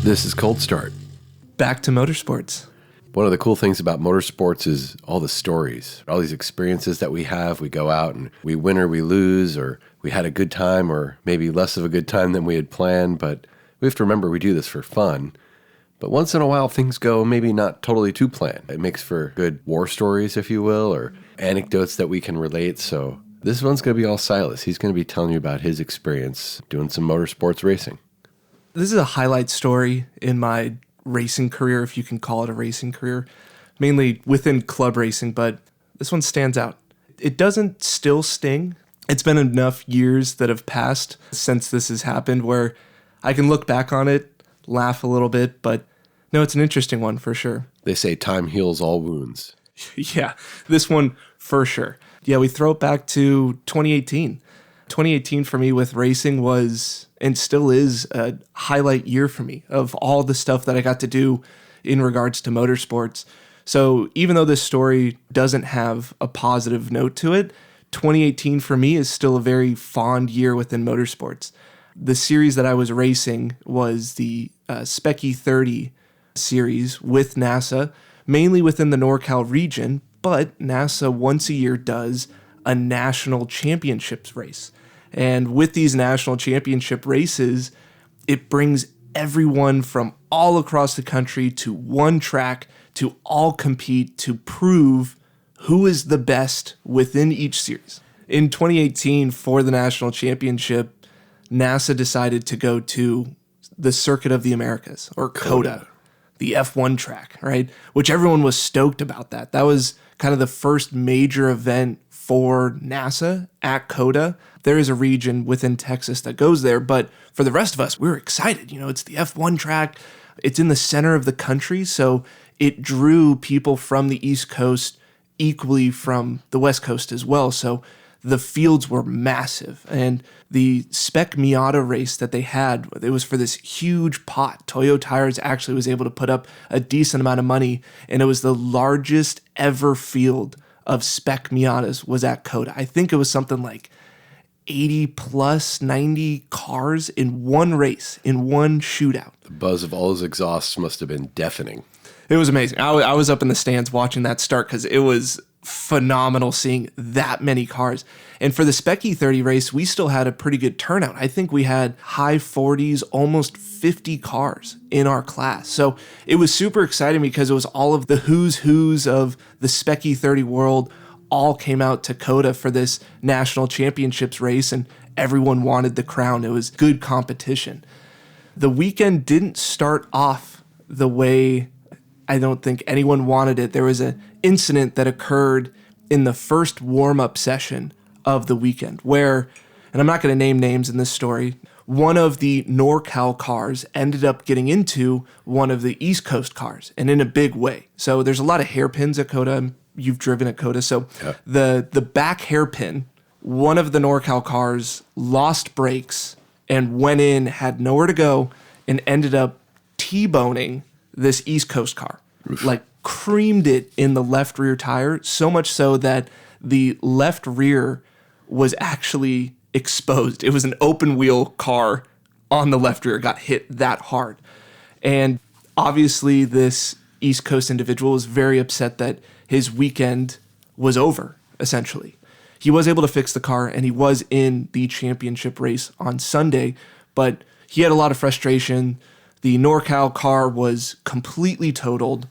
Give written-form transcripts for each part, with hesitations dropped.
This is Cold Start. Back to motorsports. One of the cool things about motorsports is all the stories, all these experiences that we have. We go out and we win or we lose, or we had a good time or maybe less of a good time than we had planned. But we have to remember we do this for fun. But once in a while, things go maybe not totally to plan. It makes for good war stories, if you will, or anecdotes that we can relate. So this one's going to be all Sylas. He's going to be telling you about his experience doing some motorsports racing. This is a highlight story in my racing career, if you can call it a racing career, mainly within club racing, but this one stands out. It doesn't still sting. It's been enough years that have passed since this has happened where I can look back on it, laugh a little bit, but no, it's an interesting one for sure. They say time heals all wounds. Yeah, this one for sure. Yeah, we throw it back to 2018. 2018 for me with racing was and still is a highlight year for me of all the stuff that I got to do in regards to motorsports. So even though this story doesn't have a positive note to it, 2018 for me is still a very fond year within motorsports. The series that I was racing was the Specky 30 series with NASA, mainly within the NorCal region, but NASA once a year does a national championships race. And with these national championship races, it brings everyone from all across the country to one track to all compete to prove who is the best within each series. In 2018, for the national championship, NASA decided to go to the Circuit of the Americas, or COTA, the F1 track, right? Which everyone was stoked about that. That was kind of the first major event for NASA at COTA. There is a region within Texas that goes there, but for the rest of us, we were excited. You know, it's the F1 track. It's in the center of the country, so it drew people from the East Coast equally from the West Coast as well. So the fields were massive, and the Spec Miata race that they had, it was for this huge pot. Toyo Tires actually was able to put up a decent amount of money, and it was the largest ever field of Spec Miatas was at COTA. I think it was something like 80 plus 90 cars in one race, in one shootout. The buzz of all those exhausts must have been deafening. It was amazing. I was up in the stands watching that start because it was phenomenal seeing that many cars. And for the Specky 30 race, we still had a pretty good turnout. I think we had high 40s, almost 50 cars in our class. So it was super exciting because it was all of the who's of the Specky 30 world all came out to COTA for this national championships race, and everyone wanted the crown. It was good competition. The weekend didn't start off the way I don't think anyone wanted it. There was an incident that occurred in the first warm-up session of the weekend where, and I'm not going to name names in this story, one of the NorCal cars ended up getting into one of the East Coast cars, and in a big way. So there's a lot of hairpins at COTA. You've driven at COTA. So yeah. The back hairpin, one of the NorCal cars lost brakes and went in, had nowhere to go, and ended up T-boning this East Coast car. Oof. Like creamed it in the left rear tire, so much so that the left rear was actually exposed. It was an open wheel car on the left rear, got hit that hard. And obviously this East Coast individual was very upset that his weekend was over, essentially. He was able to fix the car, and he was in the championship race on Sunday, but he had a lot of frustration. The NorCal car was completely totaled.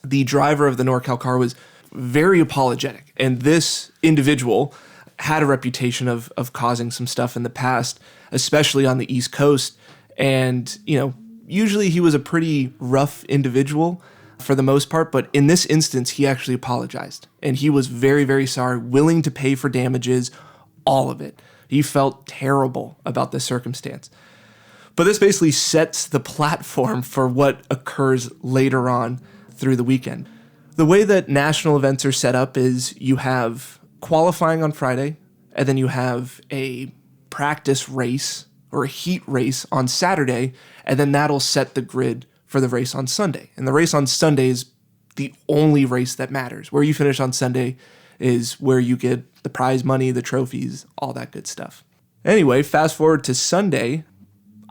The driver of the NorCal car was very apologetic, and this individual had a reputation of causing some stuff in the past, especially on the East Coast, and, you know, usually he was a pretty rough individual for the most part, but in this instance, he actually apologized, and he was very, very sorry, willing to pay for damages, all of it. He felt terrible about this circumstance. But this basically sets the platform for what occurs later on through the weekend. The way that national events are set up is you have qualifying on Friday, and then you have a practice race or a heat race on Saturday, and then that'll set the grid for the race on Sunday. And the race on Sunday is the only race that matters. Where you finish on Sunday is where you get the prize money, the trophies, all that good stuff. Anyway, fast forward to Sunday.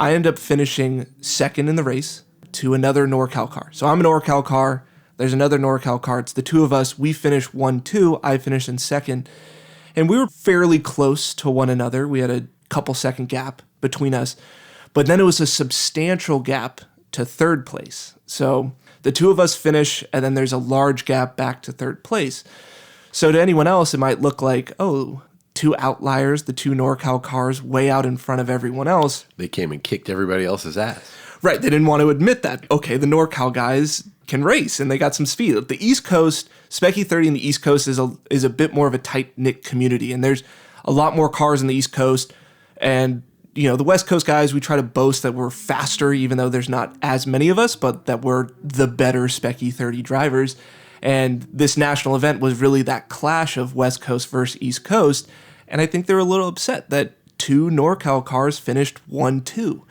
I end up finishing second in the race to another NorCal car. So I'm an NorCal car. There's another NorCal car. It's the two of us. We finish 1-2. I finished in second. And we were fairly close to one another. We had a couple second gap between us. But then it was a substantial gap to third place. So the two of us finish, and then there's a large gap back to third place. So to anyone else, it might look like, oh, two outliers, the two NorCal cars way out in front of everyone else. They came and kicked everybody else's ass. Right. They didn't want to admit that. Okay, the NorCal guys can race, and they got some speed. The East Coast, Specky 30 in the East Coast is a bit more of a tight-knit community, and there's a lot more cars on the East Coast. And, the West Coast guys, we try to boast that we're faster, even though there's not as many of us, but that we're the better Specky 30 drivers. And this national event was really that clash of West Coast versus East Coast. And I think they were a little upset that two NorCal cars finished 1-2.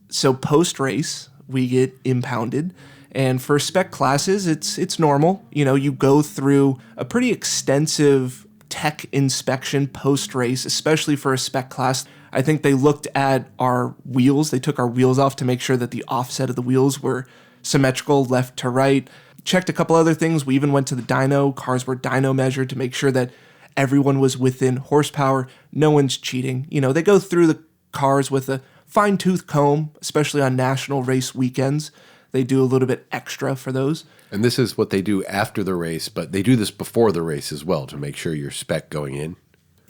So post-race, we get impounded. And for spec classes, it's normal. You go through a pretty extensive tech inspection post-race, especially for a spec class. I think they looked at our wheels. They took our wheels off to make sure that the offset of the wheels were symmetrical left to right. Checked a couple other things. We even went to the dyno. Cars were dyno measured to make sure that everyone was within horsepower. No one's cheating. They go through the cars with a fine-tooth comb, especially on national race weekends. They do a little bit extra for those. And this is what they do after the race, but they do this before the race as well to make sure you're spec going in?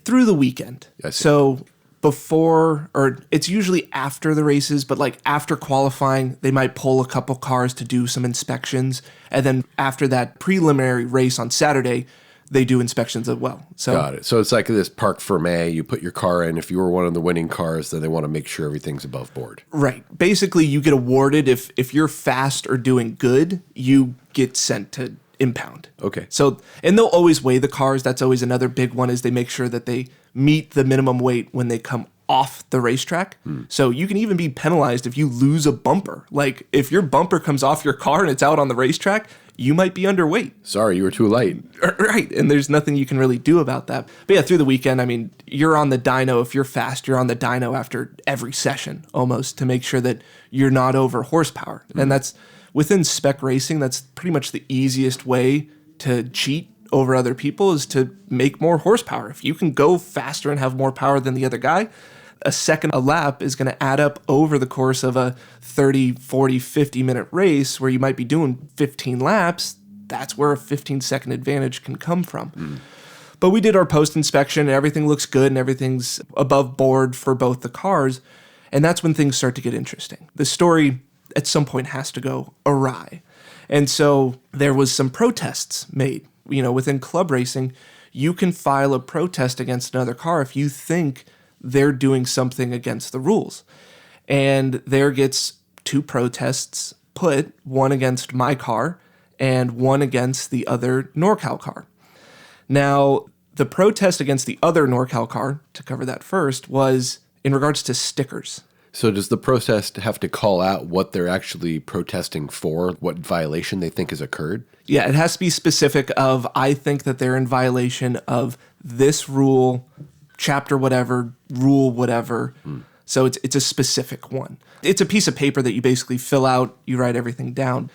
Through the weekend. So before, or it's usually after the races, but like after qualifying, they might pull a couple cars to do some inspections. And then after that preliminary race on Saturday, they do inspections as well. So got it. So it's like this parc fermé. You put your car in. If you were one of the winning cars, then they want to make sure everything's above board. Right. Basically, you get awarded if you're fast or doing good, you get sent to impound. Okay. So, and they'll always weigh the cars. That's always another big one, is they make sure that they meet the minimum weight when they come off the racetrack. So you can even be penalized if you lose a bumper. Like if your bumper comes off your car and it's out on the racetrack, you might be underweight. Sorry, you were too light. Right, and there's nothing you can really do about that. But yeah, through the weekend, you're on the dyno. If you're fast, you're on the dyno after every session almost to make sure that you're not over horsepower. And that's, within spec racing, that's pretty much the easiest way to cheat over other people, is to make more horsepower. If you can go faster and have more power than the other guy, a second a lap is going to add up over the course of a 30, 40, 50-minute race where you might be doing 15 laps. That's where a 15-second advantage can come from. But we did our post-inspection, and everything looks good, and everything's above board for both the cars. And that's when things start to get interesting. The story at some point has to go awry. And so there was some protests made. Within club racing, you can file a protest against another car if you think they're doing something against the rules. And there gets two protests put, one against my car and one against the other NorCal car. Now, the protest against the other NorCal car, to cover that first, was in regards to stickers. So does the protest have to call out what they're actually protesting for, what violation they think has occurred? Yeah, it has to be specific of, I think that they're in violation of this rule, chapter whatever, rule whatever. So it's a specific one. It's a piece of paper that you basically fill out, you write everything down.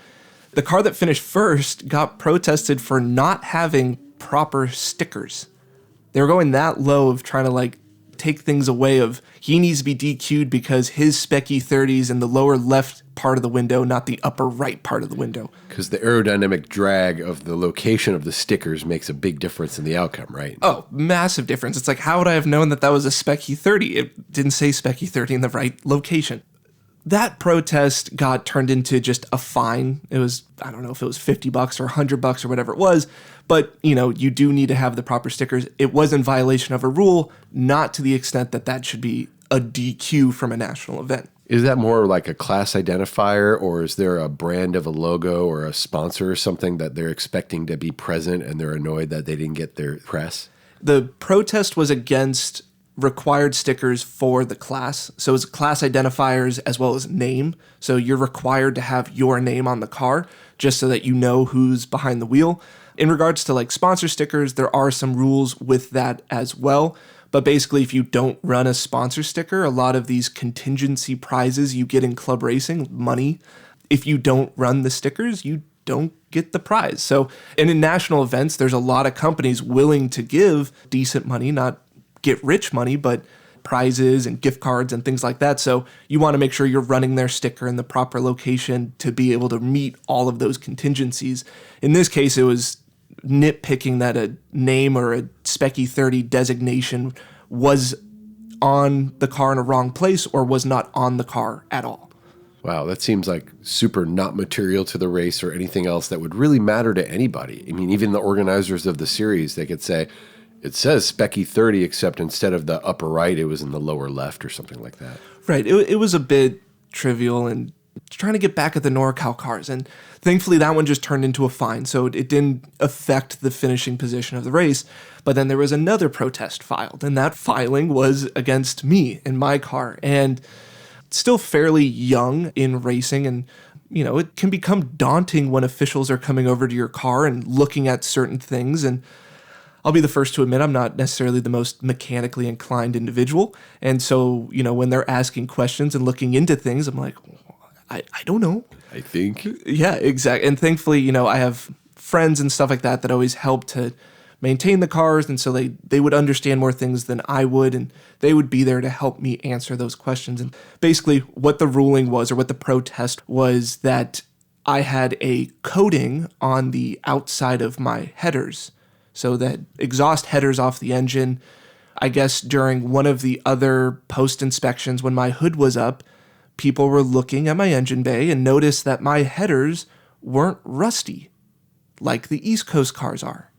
The car that finished first got protested for not having proper stickers. They were going that low of trying to take things away, of he needs to be DQ'd because his Specky 30's in the lower left part of the window, not the upper right part of the window. Because the aerodynamic drag of the location of the stickers makes a big difference in the outcome, right? Oh, massive difference. It's like, how would I have known that was a Specky 30? It didn't say Specky 30 in the right location. That protest got turned into just a fine. It was, I don't know if it was $50 or $100 or whatever it was, but you do need to have the proper stickers. It was in violation of a rule, not to the extent that should be a DQ from a national event. Is that more like a class identifier, or is there a brand of a logo or a sponsor or something that they're expecting to be present and they're annoyed that they didn't get their press? The protest was against required stickers for the class. So it's class identifiers as well as name. So you're required to have your name on the car just so that you know who's behind the wheel. In regards to sponsor stickers, there are some rules with that as well. But basically, if you don't run a sponsor sticker, a lot of these contingency prizes you get in club racing, money, if you don't run the stickers, you don't get the prize. So, and in national events, there's a lot of companies willing to give decent money, not get rich money, but prizes and gift cards and things like that. So you want to make sure you're running their sticker in the proper location to be able to meet all of those contingencies. In this case, it was nitpicking that a name or a Specky 30 designation was on the car in a wrong place or was not on the car at all. Wow, that seems like super not material to the race or anything else that would really matter to anybody. I mean, even the organizers of the series, they could say, it says Specky 30, except instead of the upper right, it was in the lower left or something like that. Right. It was a bit trivial and trying to get back at the NorCal cars. And thankfully, that one just turned into a fine. So it didn't affect the finishing position of the race. But then there was another protest filed. And that filing was against me and my car. And still fairly young in racing. And, you know, it can become daunting when officials are coming over to your car and looking at certain things. And I'll be the first to admit I'm not necessarily the most mechanically inclined individual. And so, you know, when they're asking questions and looking into things, I'm like, I don't know. I think. Yeah, exactly. And thankfully, you know, I have friends and stuff like that always help to maintain the cars. And so they would understand more things than I would. And they would be there to help me answer those questions. And basically what the ruling was, or what the protest was, that I had a coating on the outside of my headers. So that exhaust headers off the engine. I guess during one of the other post inspections when my hood was up, people were looking at my engine bay and noticed that my headers weren't rusty like the East Coast cars are.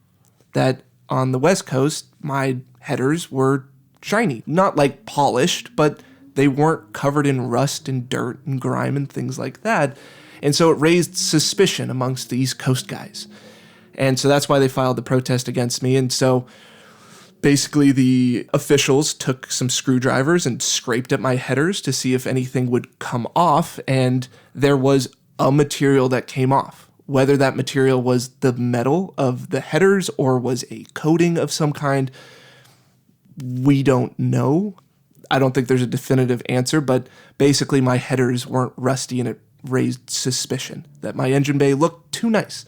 That on the West Coast, my headers were shiny. Not like polished, but they weren't covered in rust and dirt and grime and things like that. And so it raised suspicion amongst the East Coast guys. And so that's why they filed the protest against me. And so basically the officials took some screwdrivers and scraped at my headers to see if anything would come off. And there was a material that came off. Whether that material was the metal of the headers or was a coating of some kind, we don't know. I don't think there's a definitive answer, but basically my headers weren't rusty and it raised suspicion that my engine bay looked too nice.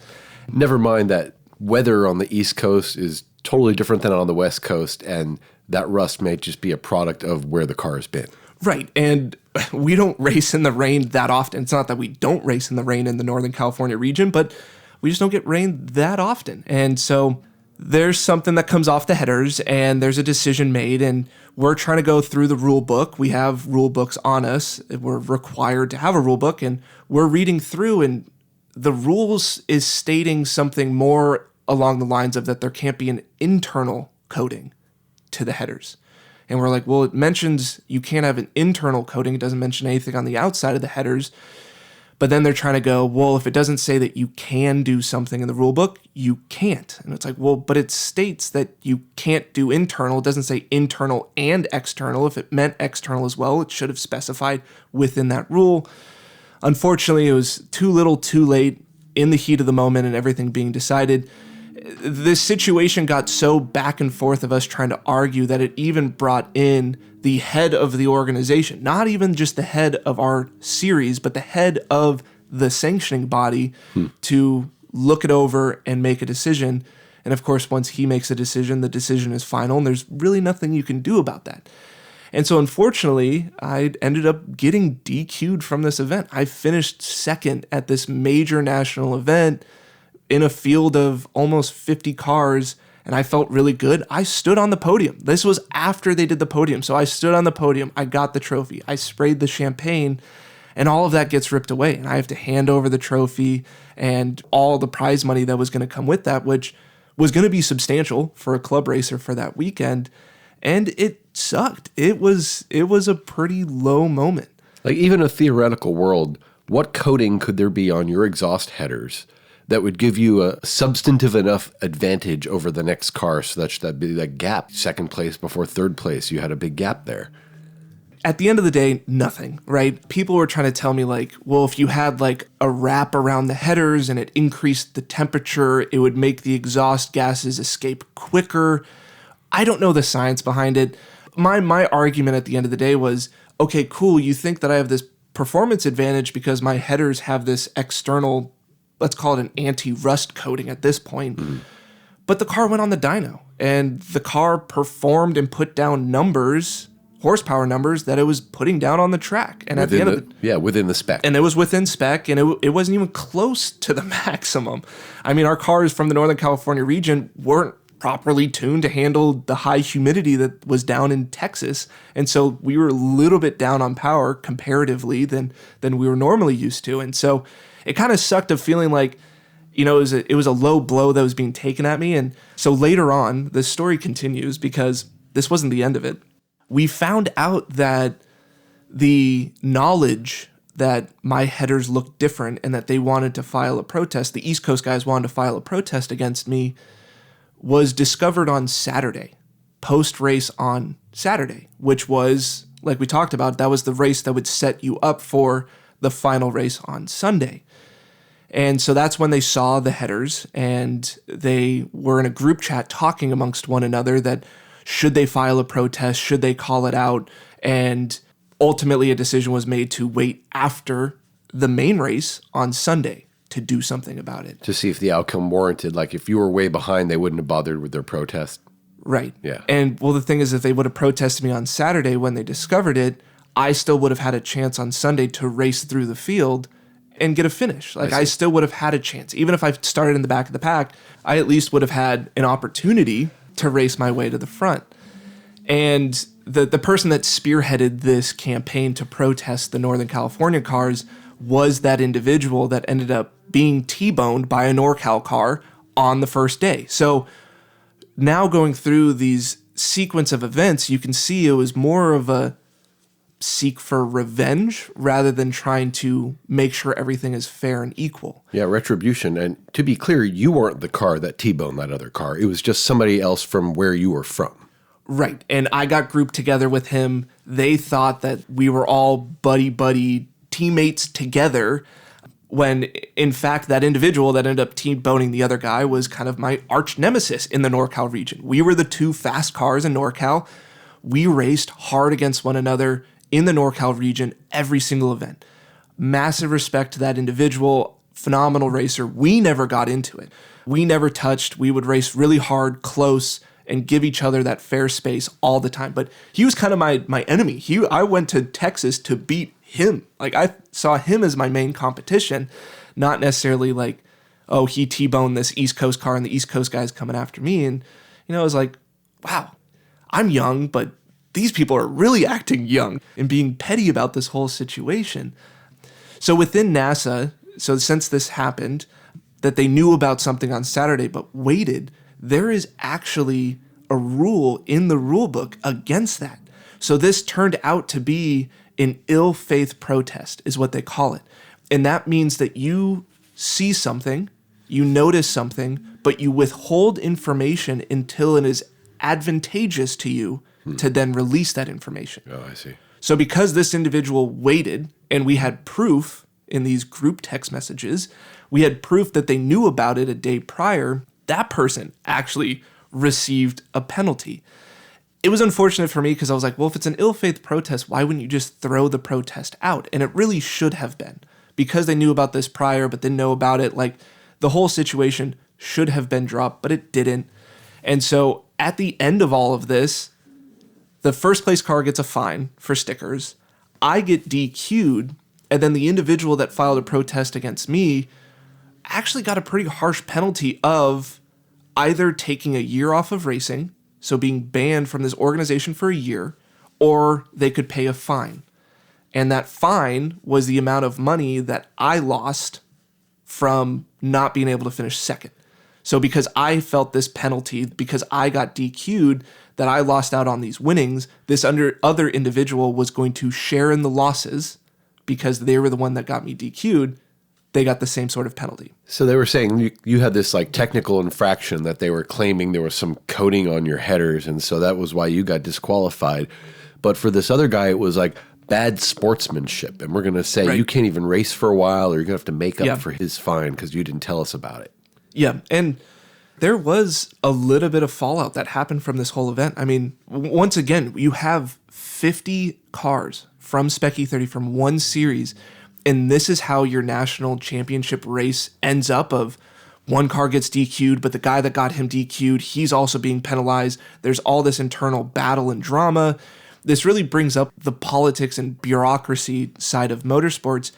Never mind that weather on the East Coast is totally different than on the West Coast, and that rust may just be a product of where the car has been. Right, and we don't race in the rain that often. It's not that we don't race in the rain in the Northern California region, but we just don't get rain that often. And so there's something that comes off the headers, and there's a decision made, and we're trying to go through the rule book. We have rule books on us. We're required to have a rule book, and we're reading through, and the rules is stating something more along the lines of that there can't be an internal coating to the headers. And we're like, well, it mentions you can't have an internal coating. It doesn't mention anything on the outside of the headers. But then they're trying to go, well, if it doesn't say that you can do something in the rule book, you can't. And it's like, well, but it states that you can't do internal. It doesn't say internal and external. If it meant external as well, it should have specified within that rule. Unfortunately, it was too little, too late in the heat of the moment and everything being decided. This situation got so back and forth of us trying to argue that it even brought in the head of the organization, not even just the head of our series, but the head of the sanctioning body to look it over and make a decision. And of course, once he makes a decision, the decision is final, and there's really nothing you can do about that. And so unfortunately, I ended up getting DQ'd from this event. I finished second at this major national event in a field of almost 50 cars, and I felt really good. I stood on the podium. This was after they did the podium. So I stood on the podium. I got the trophy. I sprayed the champagne, and all of that gets ripped away. And I have to hand over the trophy and all the prize money that was going to come with that, which was going to be substantial for a club racer for that weekend. And it sucked. It was a pretty low moment. Like, even a theoretical world, what coating could there be on your exhaust headers that would give you a substantive enough advantage over the next car such that be that gap, second place before third place, you had a big gap there? At the end of the day, nothing, right? People were trying to tell me like, well, if you had like a wrap around the headers and it increased the temperature, it would make the exhaust gases escape quicker. I don't know the science behind it. My argument at the end of the day was, okay, cool, you think that I have this performance advantage because my headers have this external, let's call it an anti-rust coating at this point. But the car went on the dyno, and the car performed and put down numbers, horsepower numbers, that it was putting down on the track. And within at the end of the... within the spec. And it was within spec, and it wasn't even close to the maximum. I mean, our cars from the Northern California region weren't properly tuned to handle the high humidity that was down in Texas. And so we were a little bit down on power comparatively than we were normally used to. And so it kind of sucked of feeling like, you know, it was a low blow that was being taken at me. And so later on, the story continues because this wasn't the end of it. We found out that the knowledge that my headers looked different and that they wanted to file a protest, the East Coast guys wanted to file a protest against me, was discovered on Saturday, post-race on Saturday, which was, like we talked about, that was the race that would set you up for the final race on Sunday. And so that's when they saw the headers, and they were in a group chat talking amongst one another that should they file a protest, should they call it out, and ultimately a decision was made to wait after the main race on Sunday to do something about it. To see if the outcome warranted. Like, if you were way behind, they wouldn't have bothered with their protest. Right. Yeah. And, well, the thing is, if they would have protested me on Saturday when they discovered it, I still would have had a chance on Sunday to race through the field and get a finish. Like, I still would have had a chance. Even if I started in the back of the pack, I at least would have had an opportunity to race my way to the front. And the person that spearheaded this campaign to protest the Northern California cars was that individual that ended up being T-boned by a NorCal car on the first day. So now going through these sequence of events, you can see it was more of a seek for revenge rather than trying to make sure everything is fair and equal. Yeah, retribution. And to be clear, you weren't the car that T-boned that other car. It was just somebody else from where you were from. Right. And I got grouped together with him. They thought that we were all buddy teammates together, when in fact that individual that ended up T-boning the other guy was kind of my arch nemesis in the NorCal region. We were the two fast cars in NorCal. We raced hard against one another in the NorCal region every single event. Massive respect to that individual, phenomenal racer. We never got into it. We never touched. We would race really hard, close, and give each other that fair space all the time. But he was kind of my enemy. I went to Texas to beat him. Like, I saw him as my main competition, not necessarily like, oh, he T-boned this East Coast car and the East Coast guy's coming after me. And, you know, I was like, wow, I'm young, but these people are really acting young and being petty about this whole situation. So within NASA, so since this happened, that they knew about something on Saturday but waited, there is actually a rule in the rule book against that. So this turned out to be an ill faith protest is what they call it. And that means that you see something, you notice something, but you withhold information until it is advantageous to you to then release that information. Oh, I see. So because this individual waited, and we had proof in these group text messages, we had proof that they knew about it a day prior, that person actually received a penalty. It was unfortunate for me because I was like, well, if it's an ill faith protest, why wouldn't you just throw the protest out? And it really should have been. Because they knew about this prior but didn't know about it, like, the whole situation should have been dropped, but it didn't. And so at the end of all of this, the first place car gets a fine for stickers. I get DQ'd, and then the individual that filed a protest against me actually got a pretty harsh penalty of either taking a year off of racing, so being banned from this organization for a year, or they could pay a fine. And that fine was the amount of money that I lost from not being able to finish second. So because I felt this penalty, because I got DQ'd, that I lost out on these winnings, this other individual was going to share in the losses because they were the one that got me DQ'd. They got the same sort of penalty. So they were saying you had this like technical infraction that they were claiming there was some coating on your headers, and so that was why you got disqualified. But for this other guy, it was like bad sportsmanship, and we're going to say you can't even race for a while, or you're going to have to make up for his fine because you didn't tell us about it. Yeah, and There was a little bit of fallout that happened from this whole event. I mean, once again, you have 50 cars from Spec E30 from one series, and this is how your national championship race ends up of one car gets DQ'd, but the guy that got him DQ'd, he's also being penalized. There's all this internal battle and drama. This really brings up the politics and bureaucracy side of motorsports,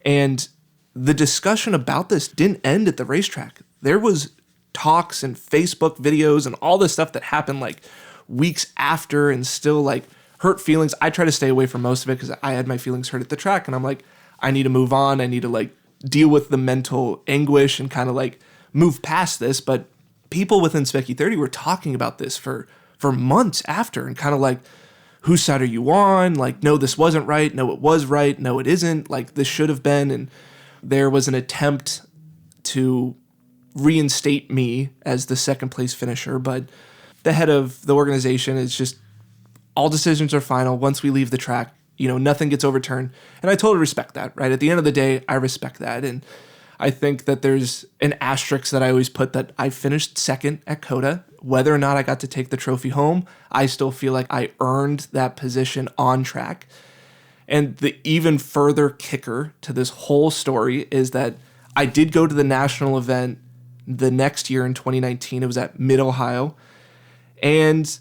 and the discussion about this didn't end at the racetrack. There was talks and Facebook videos and all this stuff that happened like weeks after and still like hurt feelings. I try to stay away from most of it because I had my feelings hurt at the track, and I'm like, I need to move on. I need to like deal with the mental anguish and kind of like move past this. But people within Spec E30 were talking about this for months after and kind of like, whose side are you on? Like, no, this wasn't right. No, it was right. No, it isn't. Like, this should have been. And there was an attempt to reinstate me as the second place finisher, but the head of the organization is just, all decisions are final. Once we leave the track, nothing gets overturned. And I totally respect that, right? At the end of the day, I respect that. And I think that there's an asterisk that I always put that I finished second at COTA. Whether or not I got to take the trophy home, I still feel like I earned that position on track. And the even further kicker to this whole story is that I did go to the national event the next year in 2019. It was at Mid-Ohio. And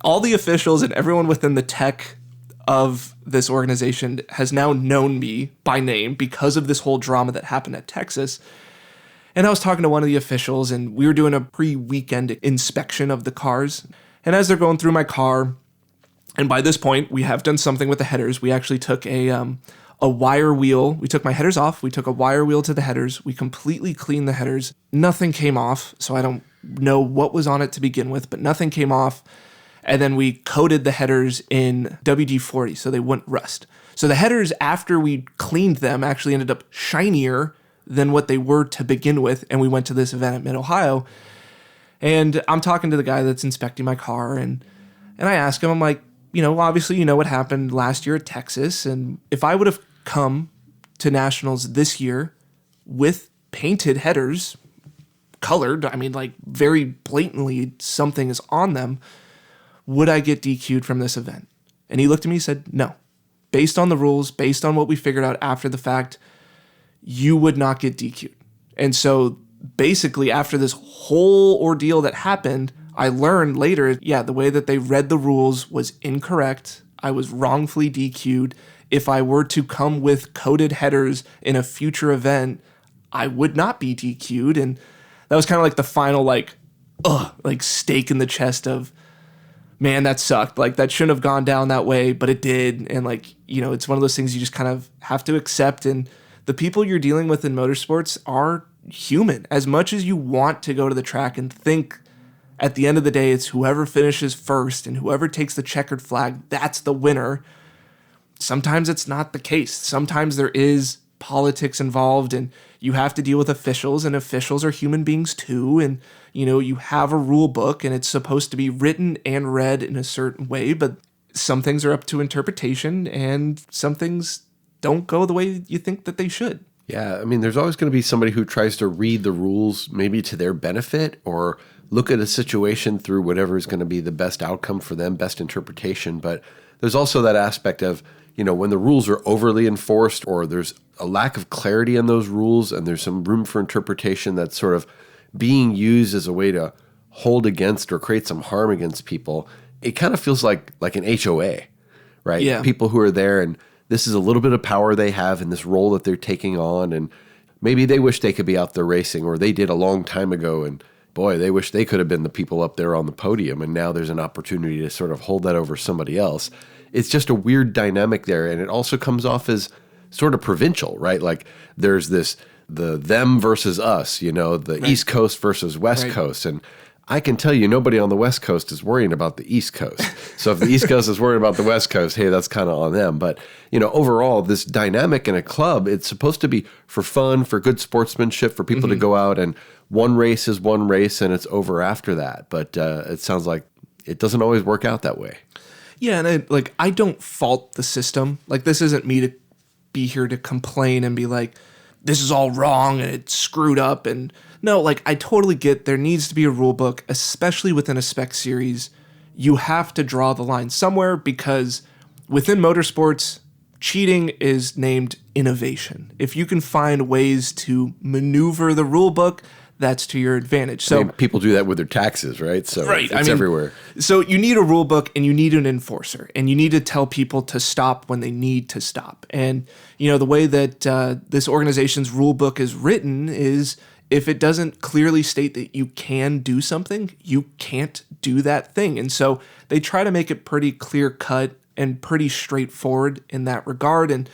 all the officials and everyone within the tech of this organization has now known me by name because of this whole drama that happened at Texas. And I was talking to one of the officials, and we were doing a pre-weekend inspection of the cars. And as they're going through my car, and by this point, we have done something with the headers. We actually took a wire wheel. We took my headers off. We took a wire wheel to the headers. We completely cleaned the headers. Nothing came off, so I don't know what was on it to begin with, but nothing came off. And then we coated the headers in WD-40 so they wouldn't rust. So the headers, after we cleaned them, actually ended up shinier than what they were to begin with. And we went to this event at Mid-Ohio. And I'm talking to the guy that's inspecting my car, and I ask him, I'm like, obviously what happened last year at Texas. And if I would have come to nationals this year with painted headers, colored, I mean, like very blatantly something is on them, would I get DQ'd from this event? And he looked at me and said, no. Based on the rules, based on what we figured out after the fact, you would not get DQ'd. And so basically after this whole ordeal that happened, I learned later, the way that they read the rules was incorrect. I was wrongfully DQ'd. If I were to come with coated headers in a future event, I would not be DQ'd. And that was kind of like the final, stake in the chest of, man, that sucked. Like, that shouldn't have gone down that way, but it did. And it's one of those things you just kind of have to accept. And the people you're dealing with in motorsports are human. As much as you want to go to the track and think at the end of the day, it's whoever finishes first and whoever takes the checkered flag, that's the winner. Sometimes it's not the case. Sometimes there is politics involved, and you have to deal with officials, and officials are human beings too. And, you have a rule book, and it's supposed to be written and read in a certain way, but some things are up to interpretation, and some things don't go the way you think that they should. Yeah, I mean, there's always going to be somebody who tries to read the rules maybe to their benefit or look at a situation through whatever is going to be the best outcome for them, best interpretation. But there's also that aspect of, when the rules are overly enforced or there's a lack of clarity in those rules and there's some room for interpretation that's sort of being used as a way to hold against or create some harm against people, it kind of feels like an HOA, right? Yeah. People who are there, and this is a little bit of power they have in this role that they're taking on, and maybe they wish they could be out there racing, or they did a long time ago, and boy, they wish they could have been the people up there on the podium, and now there's an opportunity to sort of hold that over somebody else. It's just a weird dynamic there, and it also comes off as sort of provincial, right? Like there's the them versus us, the right. East Coast versus West right. Coast, and I can tell you nobody on the West Coast is worrying about the East Coast. So if the East Coast is worried about the West Coast, hey, that's kind of on them. But, overall, this dynamic in a club, it's supposed to be for fun, for good sportsmanship, for people to go out, and one race is one race and it's over after that. But it sounds like it doesn't always work out that way. Yeah, and I don't fault the system. Like, this isn't me to be here to complain and be like, this is all wrong and it's screwed up. And no, like, I totally get there needs to be a rule book, especially within a spec series. You have to draw the line somewhere, because within motorsports, cheating is named innovation. If you can find ways to maneuver the rule book, that's to your advantage. So people do that with their taxes, right? So right. It's everywhere. So you need a rule book, and you need an enforcer, and you need to tell people to stop when they need to stop. And, the way that this organization's rule book is written is, if it doesn't clearly state that you can do something, you can't do that thing. And so they try to make it pretty clear cut and pretty straightforward in that regard. And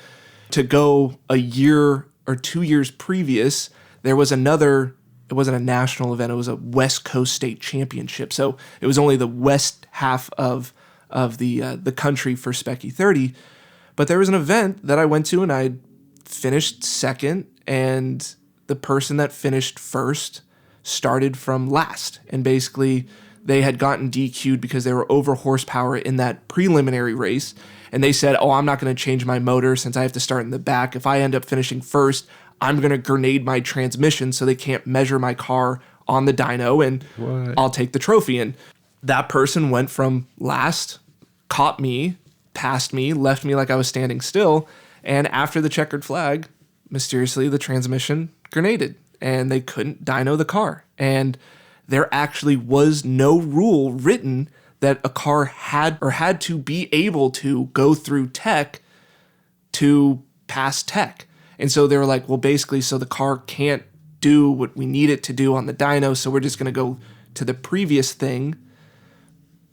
to go a year or 2 years previous, there was another, it wasn't a national event, it was a West Coast State Championship. So it was only the west half of the country for Specky 30. But there was an event that I went to, and I finished second, and the person that finished first started from last. And basically, they had gotten DQ'd because they were over horsepower in that preliminary race. And they said, I'm not going to change my motor since I have to start in the back. If I end up finishing first, I'm going to grenade my transmission so they can't measure my car on the dyno, and I'll take the trophy. And that person went from last, caught me, passed me, left me like I was standing still. And after the checkered flag, mysteriously, the transmission grenaded, and they couldn't dyno the car. And there actually was no rule written that a car had to be able to go through tech to pass tech. And so they were like, well, basically, so the car can't do what we need it to do on the dyno, so we're just going to go to the previous thing.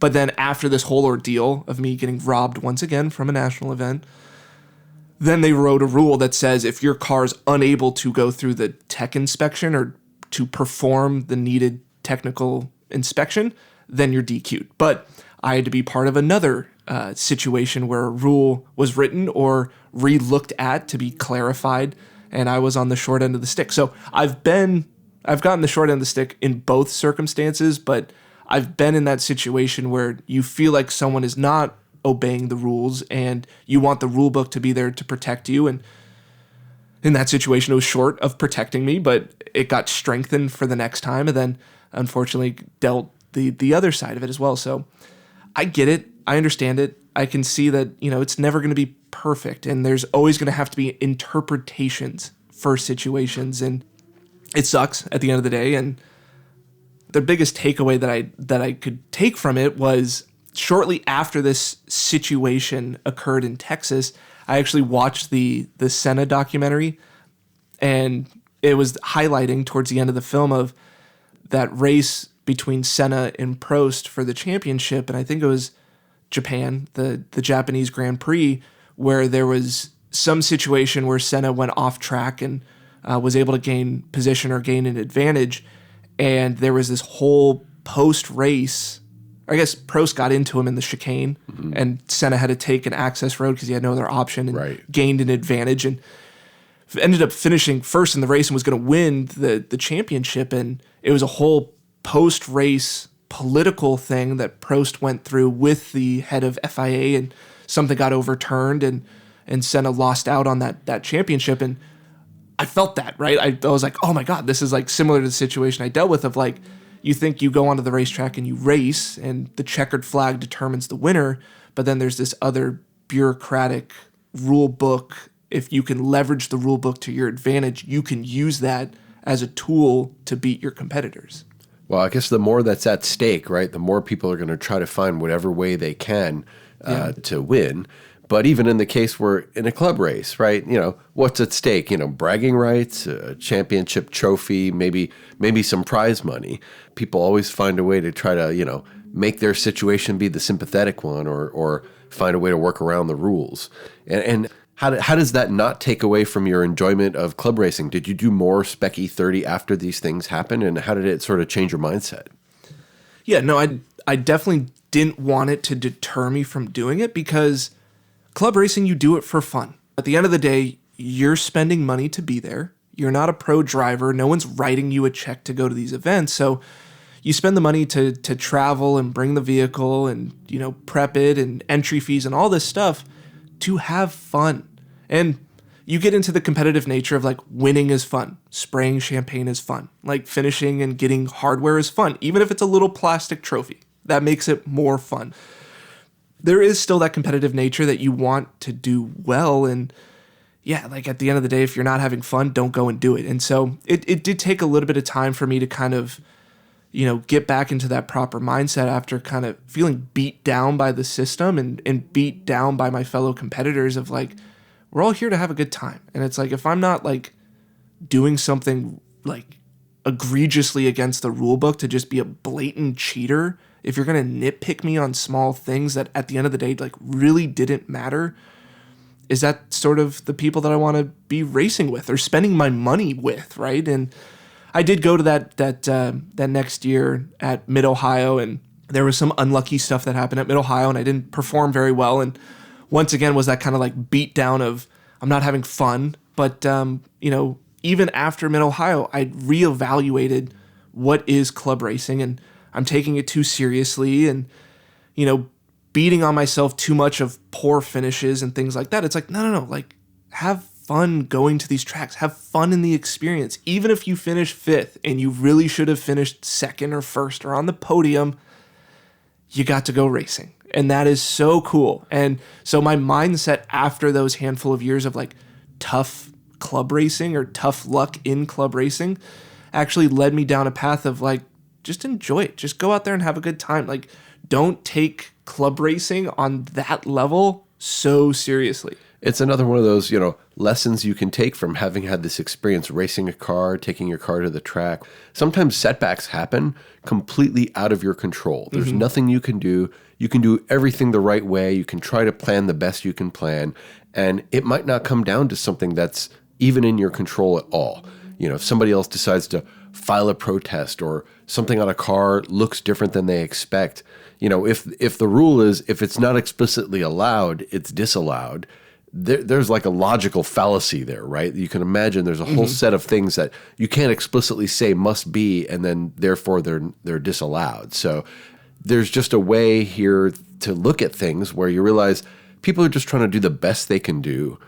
But then after this whole ordeal of me getting robbed once again from a national event, then they wrote a rule that says if your car's unable to go through the tech inspection or to perform the needed technical inspection, then you're DQ'd. But I had to be part of another situation where a rule was written or re-looked at to be clarified, and I was on the short end of the stick. So I've gotten the short end of the stick in both circumstances, but I've been in that situation where you feel like someone is not obeying the rules, and you want the rule book to be there to protect you. And in that situation, it was short of protecting me, but it got strengthened for the next time, and then unfortunately dealt the other side of it as well. So I get it. I understand it. I can see that, it's never going to be perfect, and there's always going to have to be interpretations for situations, and it sucks at the end of the day. And the biggest takeaway that I could take from it was, shortly after this situation occurred in Texas, I actually watched the Senna documentary, and it was highlighting towards the end of the film of that race between Senna and Prost for the championship. And I think it was Japan, the Japanese Grand Prix, where there was some situation where Senna went off track and was able to gain position or gain an advantage. And there was this whole post-race, I guess Prost got into him in the chicane, and Senna had to take an access road because he had no other option, and gained an advantage, and ended up finishing first in the race and was going to win the championship. And it was a whole post-race political thing that Prost went through with the head of FIA, and something got overturned, and Senna lost out on that championship. And I felt that, right? I was like, oh my God, this is like similar to the situation I dealt with of like, you think you go onto the racetrack and you race, and the checkered flag determines the winner, but then there's this other bureaucratic rule book. If you can leverage the rule book to your advantage, you can use that as a tool to beat your competitors. Well, I guess the more that's at stake, right, the more people are going to try to find whatever way they can to win. But even in the case where in a club race, right, what's at stake? Bragging rights, a championship trophy, maybe some prize money. People always find a way to try to, make their situation be the sympathetic one, or find a way to work around the rules. And how does that not take away from your enjoyment of club racing? Did you do more Specky 30 after these things happened, and how did it sort of change your mindset? Yeah, no, I definitely didn't want it to deter me from doing it, because club racing, you do it for fun. At the end of the day, you're spending money to be there. You're not a pro driver. No one's writing you a check to go to these events. So you spend the money to travel and bring the vehicle and, prep it and entry fees and all this stuff to have fun. And, you get into the competitive nature of like winning is fun, spraying champagne is fun, like finishing and getting hardware is fun, even if it's a little plastic trophy. That makes it more fun. There is still that competitive nature that you want to do well. And yeah, like at the end of the day, if you're not having fun, don't go and do it. And so it did take a little bit of time for me to kind of, get back into that proper mindset after kind of feeling beat down by the system and beat down by my fellow competitors of like, we're all here to have a good time. And it's like, if I'm not like doing something like egregiously against the rule book to just be a blatant cheater, if you're going to nitpick me on small things that at the end of the day, like really didn't matter, is that sort of the people that I want to be racing with or spending my money with, right? And I did go to that next year at Mid-Ohio, and there was some unlucky stuff that happened at Mid-Ohio, and I didn't perform very well. And once again was that kind of like beat down of I'm not having fun. But, even after Mid-Ohio, I reevaluated what is club racing, and I'm taking it too seriously and, beating on myself too much of poor finishes and things like that. It's like, no, like have fun going to these tracks, have fun in the experience. Even if you finish fifth and you really should have finished second or first or on the podium, you got to go racing. And that is so cool. And so my mindset after those handful of years of like tough club racing or tough luck in club racing actually led me down a path of like, just enjoy it. Just go out there and have a good time. Like, don't take club racing on that level so seriously. It's another one of those, lessons you can take from having had this experience racing a car, taking your car to the track. Sometimes setbacks happen completely out of your control. There's nothing you can do. You can do everything the right way. You can try to plan the best you can plan. And it might not come down to something that's even in your control at all. If somebody else decides to file a protest or something on a car looks different than they expect, if the rule is if it's not explicitly allowed, it's disallowed. There's like a logical fallacy there, right? You can imagine there's a whole set of things that you can't explicitly say must be, and then therefore they're disallowed. So there's just a way here to look at things where you realize people are just trying to do the best they can do.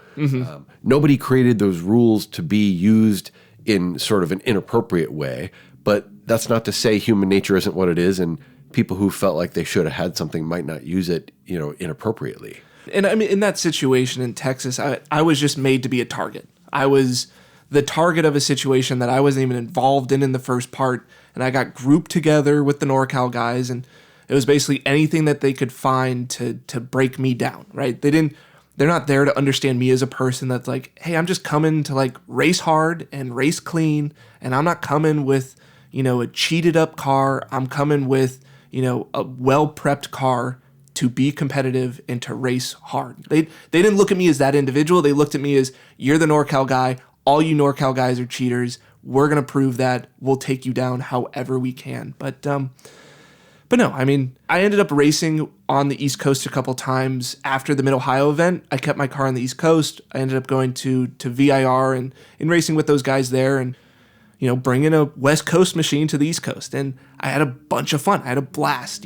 Nobody created those rules to be used in sort of an inappropriate way, but that's not to say human nature isn't what it is, and people who felt like they should have had something might not use it, inappropriately. And I mean, in that situation in Texas, I was just made to be a target. I was the target of a situation that I wasn't even involved in the first part, and I got grouped together with the NorCal guys, and it was basically anything that they could find to break me down, right? They're not there to understand me as a person that's like, hey, I'm just coming to like race hard and race clean, and I'm not coming with, a cheated up car. I'm coming with, a well-prepped car to be competitive and to race hard. They didn't look at me as that individual. They looked at me as, you're the NorCal guy. All you NorCal guys are cheaters. We're going to prove that. We'll take you down however we can. But no, I mean, I ended up racing on the East Coast a couple times after the Mid-Ohio event. I kept my car on the East Coast. I ended up going to VIR and racing with those guys there and, bringing a West Coast machine to the East Coast. And I had a bunch of fun. I had a blast,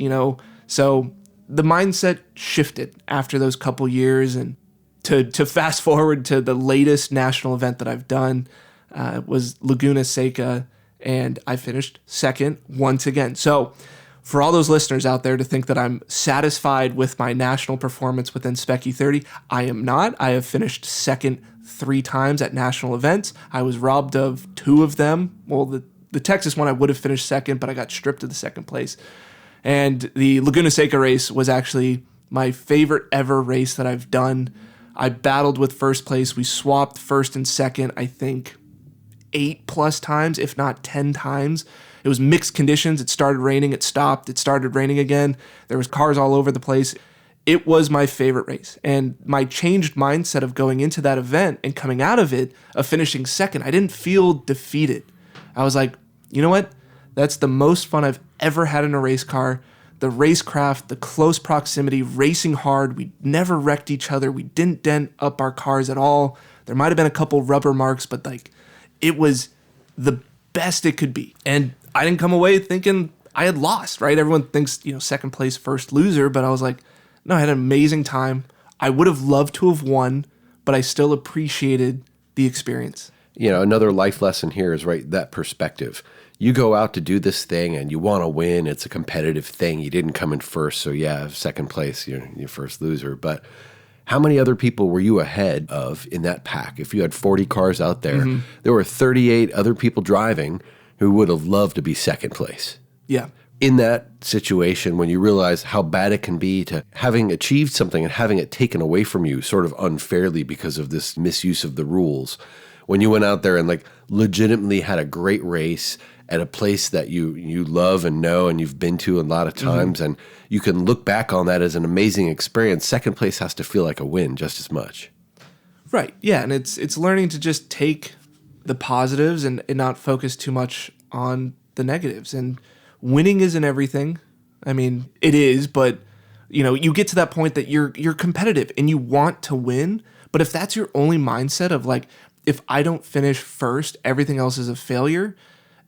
So the mindset shifted after those couple years. And to fast forward to the latest national event that I've done was Laguna Seca, and I finished second once again. So for all those listeners out there to think that I'm satisfied with my national performance within Specky 30, I am not. I have finished second 3 times at national events. I was robbed of 2 of them. Well, the Texas one I would have finished second, but I got stripped of the second place. And the Laguna Seca race was actually my favorite ever race that I've done. I battled with first place. We swapped first and second, I think, 8+ times, if not 10 times. It was mixed conditions. It started raining. It stopped. It started raining again. There was cars all over the place. It was my favorite race. And my changed mindset of going into that event and coming out of it, of finishing second, I didn't feel defeated. I was like, you know what? That's the most fun I've ever had in a race car. The racecraft, the close proximity, racing hard. We never wrecked each other. We didn't dent up our cars at all. There might have been a couple rubber marks, but it was the best it could be. And I didn't come away thinking I had lost, right? Everyone thinks, second place, first loser, but I was like, no, I had an amazing time. I would have loved to have won, but I still appreciated the experience. Another life lesson here is, right, that perspective. You go out to do this thing and you want to win. It's a competitive thing. You didn't come in first, so yeah, second place, you're first loser. But how many other people were you ahead of in that pack? If you had 40 cars out there, there were 38 other people driving who would have loved to be second place. Yeah. In that situation, when you realize how bad it can be to having achieved something and having it taken away from you sort of unfairly because of this misuse of the rules, when you went out there and like legitimately had a great race at a place that you love and know and you've been to a lot of times, and you can look back on that as an amazing experience, second place has to feel like a win just as much. Right. Yeah, and it's learning to just take the positives and not focus too much on the negatives. And winning isn't everything. I mean, it is, but you get to that point that you're competitive and you want to win, but if that's your only mindset of like, if I don't finish first, everything else is a failure,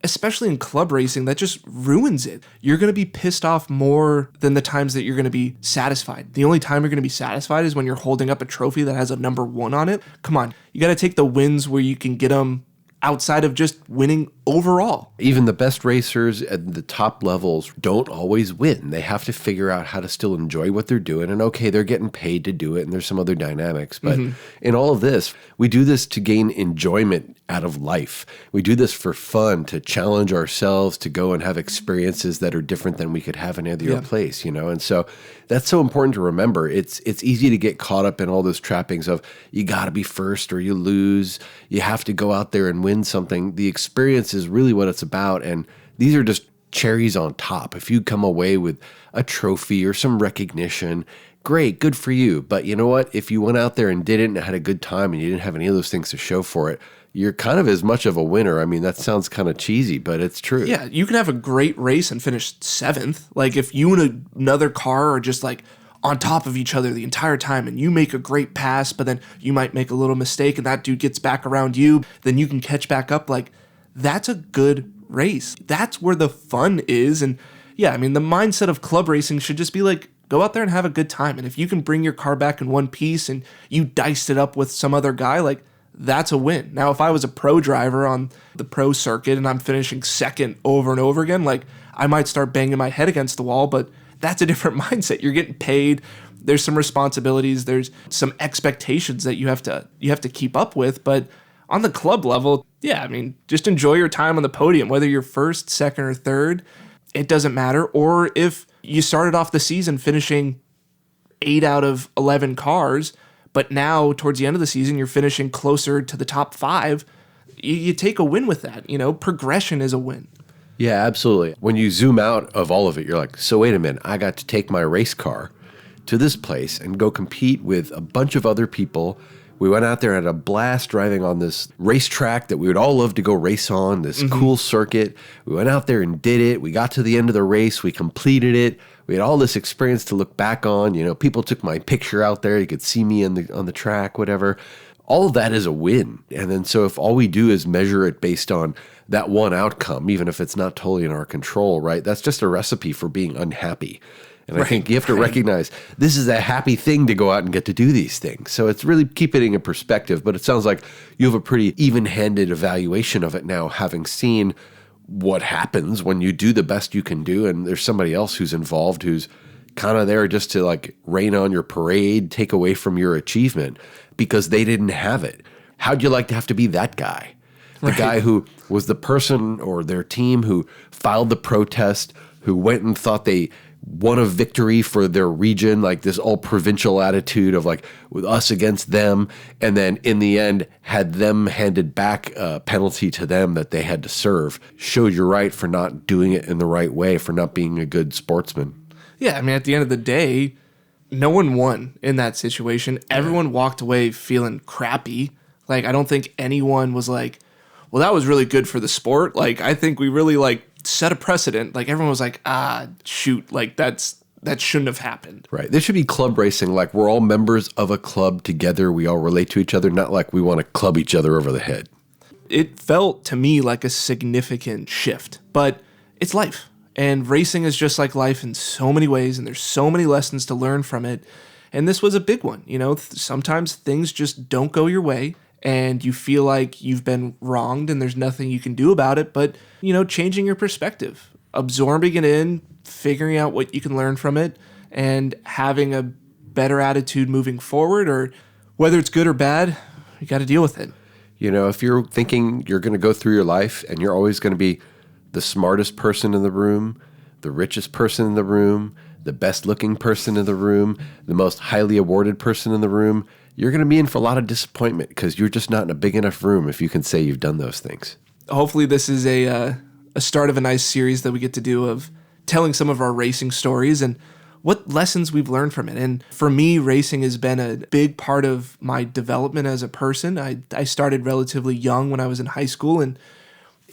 especially in club racing, that just ruins it. You're going to be pissed off more than the times that you're going to be satisfied. The only time you're going to be satisfied is when you're holding up a trophy that has a number 1 on it. Come on, you got to take the wins where you can get them outside of just winning overall. Even the best racers at the top levels don't always win. They have to figure out how to still enjoy what they're doing. And okay, they're getting paid to do it, and there's some other dynamics. But in all of this, we do this to gain enjoyment out of life. We do this for fun, to challenge ourselves, to go and have experiences that are different than we could have in any other place, And so that's so important to remember. It's easy to get caught up in all those trappings of you got to be first or you lose. You have to go out there and win something. The experience is really what it's about. And these are just cherries on top. If you come away with a trophy or some recognition, great, good for you. But you know what? If you went out there and did it and had a good time and you didn't have any of those things to show for it, you're kind of as much of a winner. I mean, that sounds kind of cheesy, but it's true. Yeah, you can have a great race and finish 7th. Like if you and another car are just like on top of each other the entire time and you make a great pass, but then you might make a little mistake and that dude gets back around you, then you can catch back up. Like that's a good race. That's where the fun is. And yeah, I mean, the mindset of club racing should just be like, go out there and have a good time. And if you can bring your car back in one piece and you diced it up with some other guy, like that's a win. Now, if I was a pro driver on the pro circuit and I'm finishing second over and over again, like I might start banging my head against the wall, but that's a different mindset. You're getting paid. There's some responsibilities. There's some expectations that you have to keep up with. But on the club level, yeah, I mean, just enjoy your time on the podium, whether you're first, second, or third. It doesn't matter. Or if you started off the season finishing 8 out of 11 cars, but now towards the end of the season, you're finishing closer to the top 5, you take a win with that. Progression is a win. Yeah, absolutely. When you zoom out of all of it, you're like, so wait a minute, I got to take my race car to this place and go compete with a bunch of other people. We went out there and had a blast driving on this racetrack that we would all love to go race on, this cool circuit. We went out there and did it. We got to the end of the race. We completed it. We had all this experience to look back on. People took my picture out there. You could see me on the track, whatever. All of that is a win. And then so if all we do is measure it based on that one outcome, even if it's not totally in our control, right? That's just a recipe for being unhappy. And I think you have to recognize this is a happy thing to go out and get to do these things. So it's really keeping it in perspective. But it sounds like you have a pretty even-handed evaluation of it now, having seen what happens when you do the best you can do. And there's somebody else who's involved who's kind of there just to like rain on your parade, take away from your achievement because they didn't have it. How'd you like to have to be that guy? The guy who was the person or their team who filed the protest, who went and thought they won a victory for their region, like this all provincial attitude of like with us against them. And then in the end had them handed back a penalty to them that they had to serve. Showed you right for not doing it in the right way, for not being a good sportsman. Yeah, I mean, at the end of the day, no one won in that situation. Everyone walked away feeling crappy. Like, I don't think anyone was like, well, that was really good for the sport. Like, I think we really like set a precedent. Like, everyone was like, shoot, like that shouldn't have happened. Right. There should be club racing. Like, we're all members of a club together. We all relate to each other, not like we want to club each other over the head. It felt to me like a significant shift, but it's life. And racing is just like life in so many ways, and there's so many lessons to learn from it. And this was a big one. Sometimes things just don't go your way, and you feel like you've been wronged and there's nothing you can do about it, but, changing your perspective, absorbing it in, figuring out what you can learn from it, and having a better attitude moving forward, or whether it's good or bad, you got to deal with it. If you're thinking you're going to go through your life and you're always going to be the smartest person in the room, the richest person in the room, the best looking person in the room, the most highly awarded person in the room, you're going to be in for a lot of disappointment because you're just not in a big enough room if you can say you've done those things. Hopefully this is a start of a nice series that we get to do of telling some of our racing stories and what lessons we've learned from it. And for me, racing has been a big part of my development as a person. I started relatively young when I was in high school, and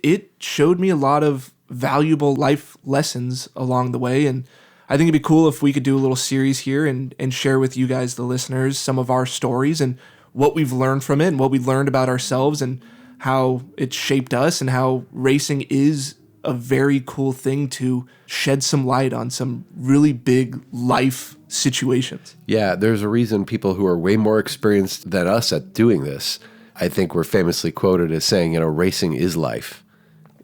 it showed me a lot of valuable life lessons along the way. And I think it'd be cool if we could do a little series here and share with you guys, the listeners, some of our stories and what we've learned from it and what we learned about ourselves and how it shaped us and how racing is a very cool thing to shed some light on some really big life situations. Yeah, there's a reason people who are way more experienced than us at doing this, I think we're famously quoted as saying, racing is life.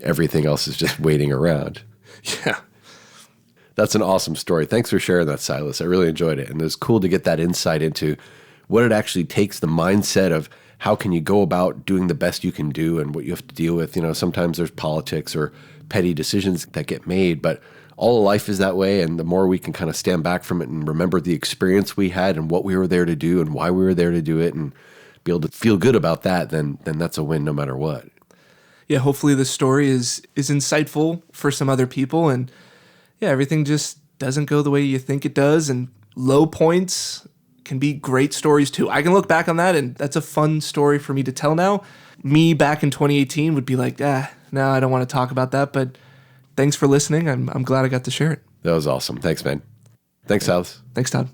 Everything else is just waiting around. Yeah. That's an awesome story. Thanks for sharing that, Sylas. I really enjoyed it. And it was cool to get that insight into what it actually takes, the mindset of how can you go about doing the best you can do and what you have to deal with. Sometimes there's politics or petty decisions that get made, but all of life is that way. And the more we can kind of stand back from it and remember the experience we had and what we were there to do and why we were there to do it and be able to feel good about that, then that's a win no matter what. Yeah, hopefully this story is insightful for some other people. And yeah, everything just doesn't go the way you think it does. And low points can be great stories too. I can look back on that and that's a fun story for me to tell now. Me back in 2018 would be like, no, I don't want to talk about that. But thanks for listening. I'm glad I got to share it. That was awesome. Thanks, man. Thanks, Sylas. Thanks, Todd.